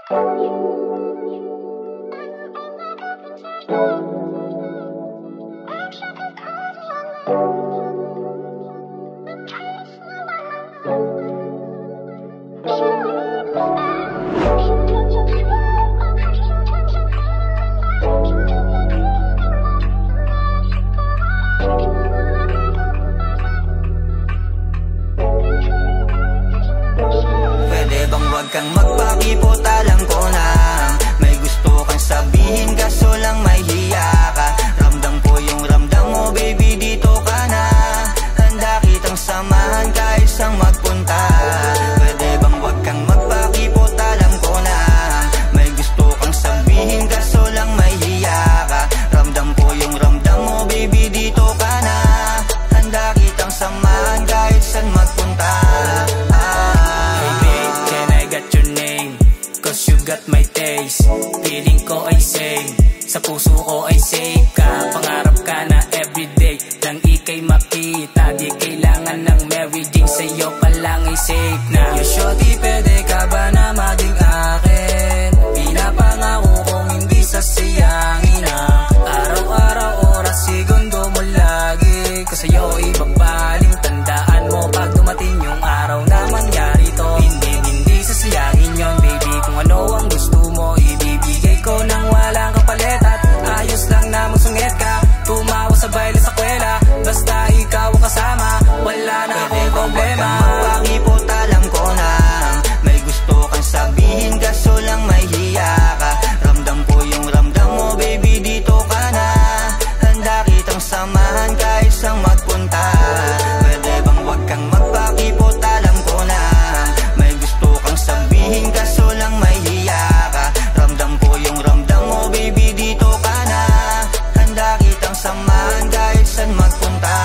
Huwag kang magpakipot, alam ko na may gusto kang sabihin, kaso lang may hiya ka. Ramdam ko yung ramdam mo, baby, dito ka na. Handa kitang samahan kahit saan magpunta. Pwede bang huwag kang magpakipot, alam ko na may gusto kang sabihin, kaso lang may hiya ka. Ramdam ko yung ramdam mo, baby, dito ka na. Handa kitang samahan kahit saan magpunta. Cause you got my taste. Feeling ko ay same, sa puso ko ay safe ka. Pangarap ka na everyday nang ikay makita. Di kailangan ng Mary Jane, sa'yo pa lang ay safe na. Yo shorty, pwede ka ba na maging akin? Pinapangako kong hindi sasayangin ang araw-araw, oras, segundo mo lagi. Kasi sa'yo ibabaling, tandaan mo pag dumating yung araw na mangyari to. Hindi sasayangin yon, baby. Kung ano ang gusto mo, ibibigay ko nang walang kapalit. At ayos lang na magsungit ka, tumawa sa baile sa kwela. Basta ikaw ang kasama, wala na akong problema. Magpakipot, alam ko na may gusto kang sabihin, kaso lang may hiya ka. Ramdam ko yung ramdam mo, baby, dito ka na. Handa kitang samahan kahit saan magpunta. Pwede bang huwag kang magpakipot, alam ko na may gusto kang sabihin, kaso lang may hiya ka. Ramdam ko yung ramdam mo, baby, dito ka na. Handa kitang samahan kahit saan magpunta.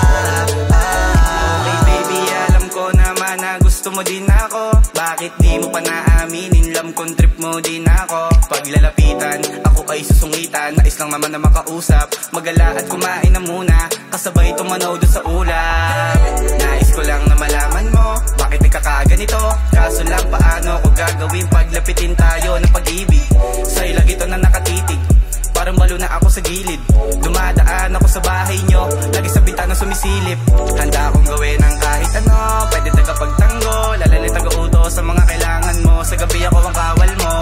Okay baby, alam ko naman na gusto mo din ako. Bakit di mo pa naaminin, lam kong trip mo din ako. Paglalapitan, ako ay susungitan. Nais lang naman na makausap, magala at kumain na muna, kasabay tumanaw doon sa ulap. Nais ko lang na malaman mo, bakit nagkakaganito? Kaso lang paano ko gagawin paglapitin tayo ng pag-ibig? Sa'yo lagi to na nakatitig, parang balo na ako sa gilid. Dumadaan ako sa bahay nyo, lagi sa bintana sumisilip. Handa akong gawin ng kahit ano, pwede tagapagtango, lalali taga-utos sa mga kailangan mo. Sa gabi ako ang kawal mo,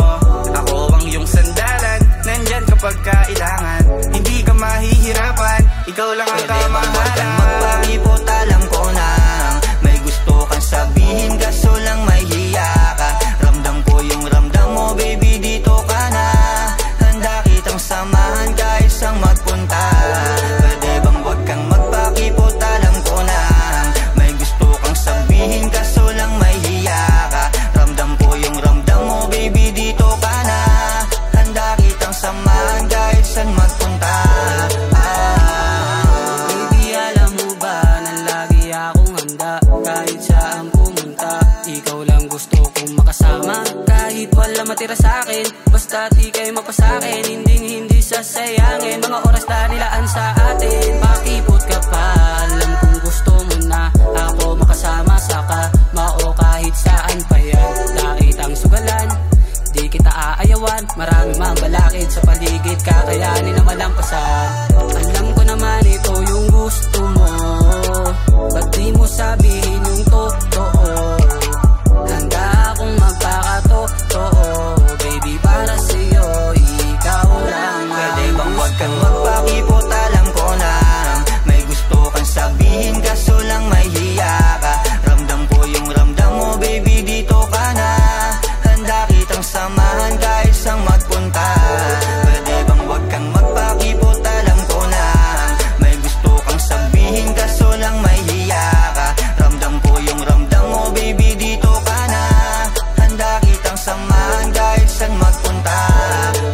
ako ang iyong sandalan, nandyan kapag kailangan. Hindi ka mahihirapan, ikaw lang ang kamahalan. Magpakipot, alam ko na may gusto kang sabihin, kaso lang may hiya ka. Ramdam ko yung ramdam mo, baby, dito ka na. Handa kitang samahan kahit saan magpunta. Pwede bang huwag kang magpakipot, alam ko na may gusto kang sabihin, kaso lang may hiya ka. Ramdam ko yung ramdam mo, baby, dito ka na. Handa kitang samahan kahit saan magpunta. Baby, alam mo ba na lagi akong handa kahit saan pumunta. Ikaw lang gusto kong makasama, kahit wala matira sa'kin. Basta't ika'y mapasakin, hindi sasayangin mga oras na nilaan sa atin. Pakipot ka pa, alam kong gusto mo na ako makasama sa kamao kahit saan pa yan. Dahil ang sugalan, di kita aayawan. Maraming mambalakid sa paligid, kakayanin na malampasan. Alam ko naman ito yung gusto mo, ba't di mo sabihin yung totoo? Handa akong magpakatotoo, baby, para sa'yo, ikaw lang. Pwede bang huwag kang magpakipot, alam ko na may gusto kang sabihin, kaso lang may hiya ka. Ramdam ko yung ramdam mo, baby, dito ka na. Handa kitang samahan kahit saan magpunta. Pwede bang huwag kang magpakipot, alam ko na may gusto kang sabihin, kaso lang may hiya ka. Ramdam ko yung ramdam mo, baby, dito ka na. Handa kitang samahan kahit saan magpunta.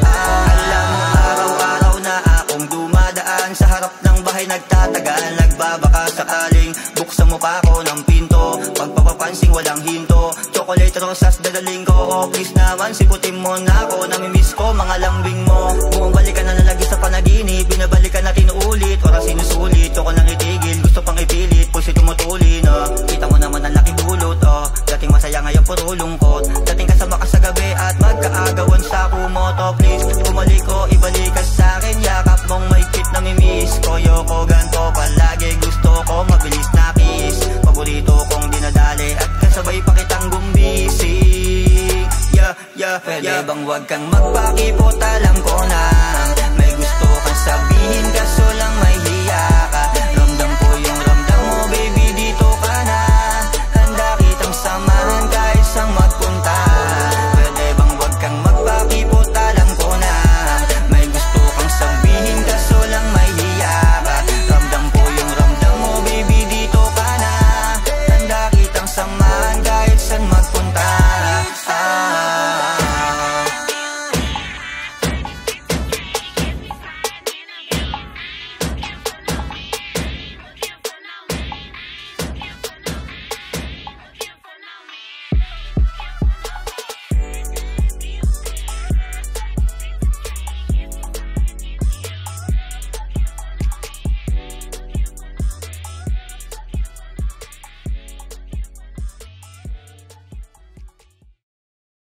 Alam mo, araw-araw na akong dumadaan sa harap ng bahay, nagtatagal, nagbabaka sakaling buksan mo pa ako ng pinto. Pagpapapansing walang hinto, chocolate rosas dadaling ko. Oh please naman, siputin mo na ako, namimiss ko mga lambing mo. Bumabalik ka na nalagi sa panaginip, binabalikan natin ulit, oras sinusulit. Ako nang itigil, gusto pang ipilit, puso tumutulin. Kita mo naman ang laki dulot, dating masaya ngayon puro lungkot. Dating kasama ka sa gabi at magkaagawan Pwede bang wag kang magpakipot, alam ko na may gusto kang sabihin kaso lang